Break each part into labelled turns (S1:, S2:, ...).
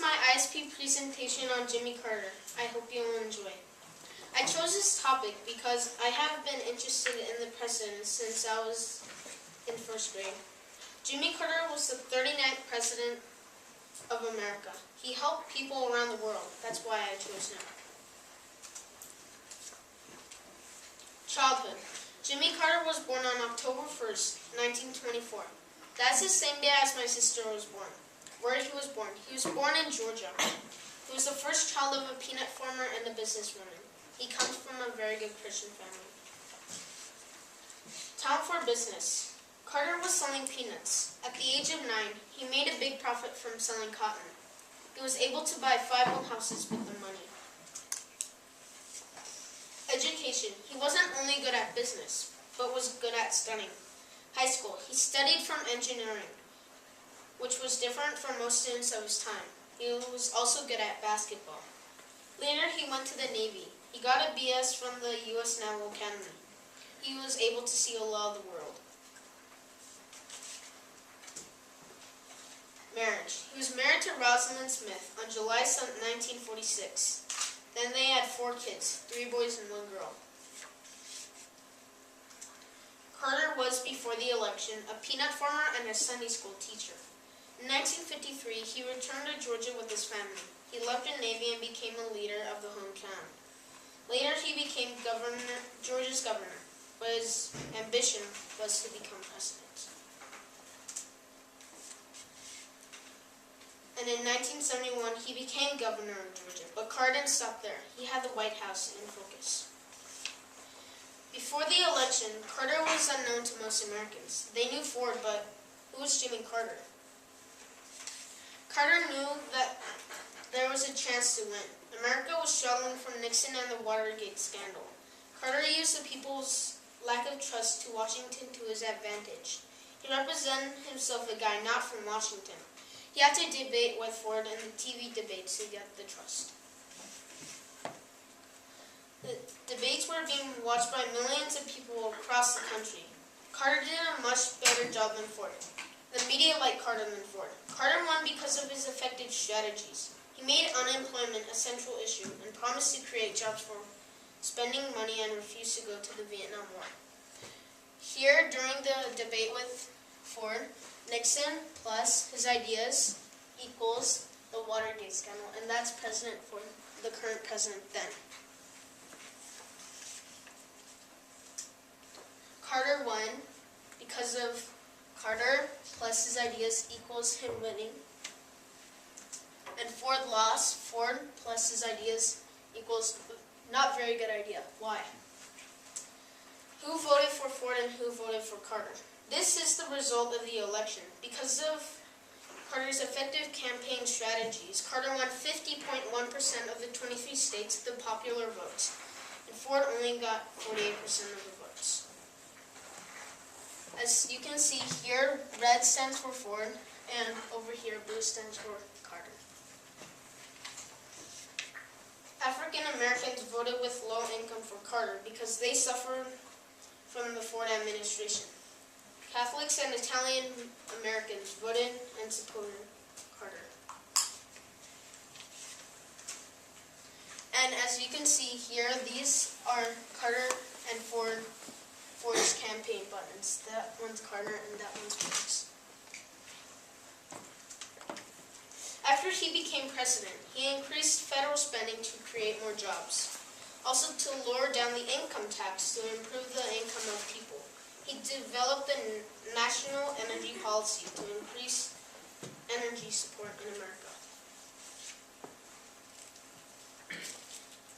S1: my ISP presentation on Jimmy Carter. I hope you will enjoy. I chose this topic because I have been interested in the president since I was in first grade. Jimmy Carter was the 39th president of America. He helped people around the world. That's why I chose him. Childhood. Jimmy Carter was born on October 1st, 1924. That's the same day as my sister was born. Where he was born? He was born in Georgia. He was the first child of a peanut farmer and a businesswoman. He comes from a very good Christian family. Time for business. Carter was selling peanuts. At the age of 9, he made a big profit from selling cotton. He was able to buy 5 old houses with the money. Education. He wasn't only good at business, but was good at studying. High school. He studied from engineering, which was different from most students of his time. He was also good at basketball. Later, he went to the Navy. He got a BS from the U.S. Naval Academy. He was able to see a lot of the world. Marriage. He was married to Rosalind Smith on July 7, 1946. Then they had 4 kids, 3 boys and 1 girl. Carter was, before the election, a peanut farmer and a Sunday school teacher. In 1953, he returned to Georgia with his family. He left the Navy and became a leader of the hometown. Later, he became Georgia's governor, but his ambition was to become president. And in 1971, he became governor of Georgia, but Carter didn't stop there. He had the White House in focus. Before the election, Carter was unknown to most Americans. They knew Ford, but who was Jimmy Carter? Carter knew that there was a chance to win. America was struggling from Nixon and the Watergate scandal. Carter used the people's lack of trust to Washington to his advantage. He represented himself a guy not from Washington. He had to debate with Ford in the TV debates to get the trust. The debates were being watched by millions of people across the country. Carter did a much better job than Ford. The media liked Carter than Ford. Carter won because of his effective strategies. He made unemployment a central issue and promised to create jobs for spending money and refused to go to the Vietnam War. Here, during the debate with Ford, Nixon plus his ideas equals the Watergate scandal, and that's President Ford, the current president then. Carter won because of Carter plus his ideas equals him winning. And Ford lost. Ford plus his ideas equals not very good idea. Why? Who voted for Ford and who voted for Carter? This is the result of the election. Because of Carter's effective campaign strategies, Carter won 50.1% of the 23 states, the popular votes, and Ford only got 48% of the votes. As you can see here, red stands for Ford, and over here, blue stands for Carter. African Americans voted with low income for Carter because they suffered from the Ford administration. Catholics and Italian Americans voted and supported Carter. And as you can see here, these are Carter and Ford's campaign buttons. That one's Carter and that one's Ford's. After he became president, he increased federal spending to create more jobs. Also to lower down the income tax to improve the income of people. He developed the National Energy Policy to increase energy support in America.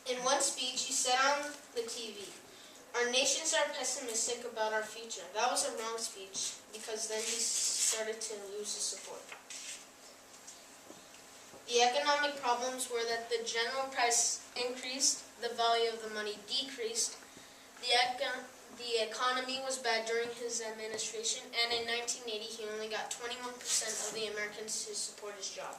S1: In one speech, he said on the TV, "Our nations are pessimistic about our future." That was a wrong speech because then he started to lose his support. The economic problems were that the general price increased, the value of the money decreased, the economy was bad during his administration, and in 1980 he only got 21% of the Americans to support his job.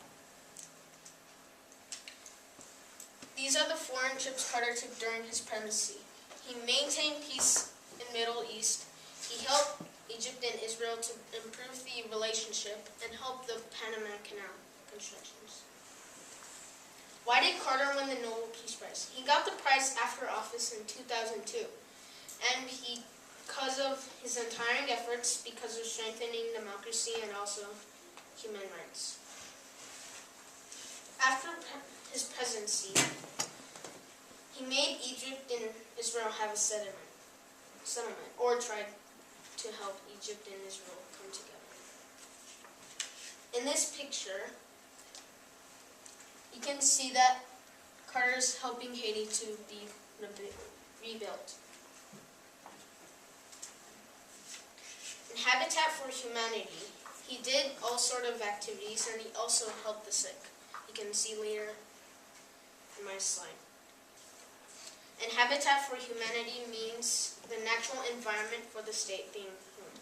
S1: These are the foreign trips Carter took during his presidency. He maintained peace in Middle East. He helped Egypt and Israel to improve the relationship and help the Panama Canal constructions. Why did Carter win the Nobel Peace Prize? He got the prize after office in 2002, and because of his untiring efforts, because of strengthening democracy and also human rights. After his presidency, he made Egypt and Israel have a settlement, or tried to help Egypt and Israel come together. In this picture, you can see that Carter is helping Haiti to be rebuilt. In Habitat for Humanity, he did all sort of activities, and he also helped the sick. You can see later in my slide. And Habitat for Humanity means the natural environment for the state being home.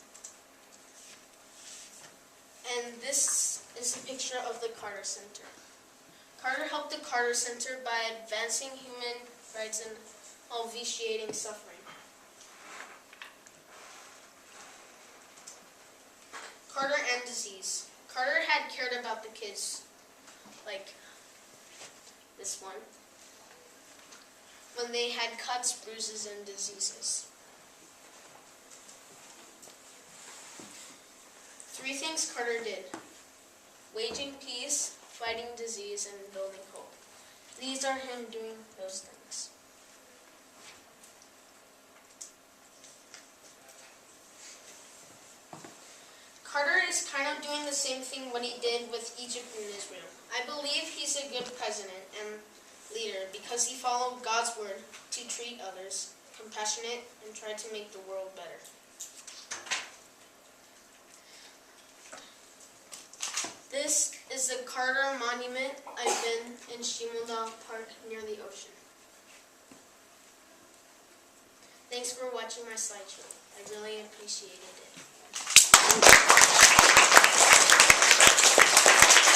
S1: And this is a picture of the Carter Center. Carter helped the Carter Center by advancing human rights and alleviating suffering. Carter and disease. Carter had cared about the kids, like this one, when they had cuts, bruises, and diseases. 3 things Carter did: waging peace, fighting disease, and building hope. These are him doing those things. Carter is kind of doing the same thing what he did with Egypt and Israel. I believe he's a good president and leader because he followed God's word to treat others compassionate and try to make the world better. This is the Carter Monument. I've been in Shimodal Park near the ocean. Thanks for watching my slideshow. I really appreciated it.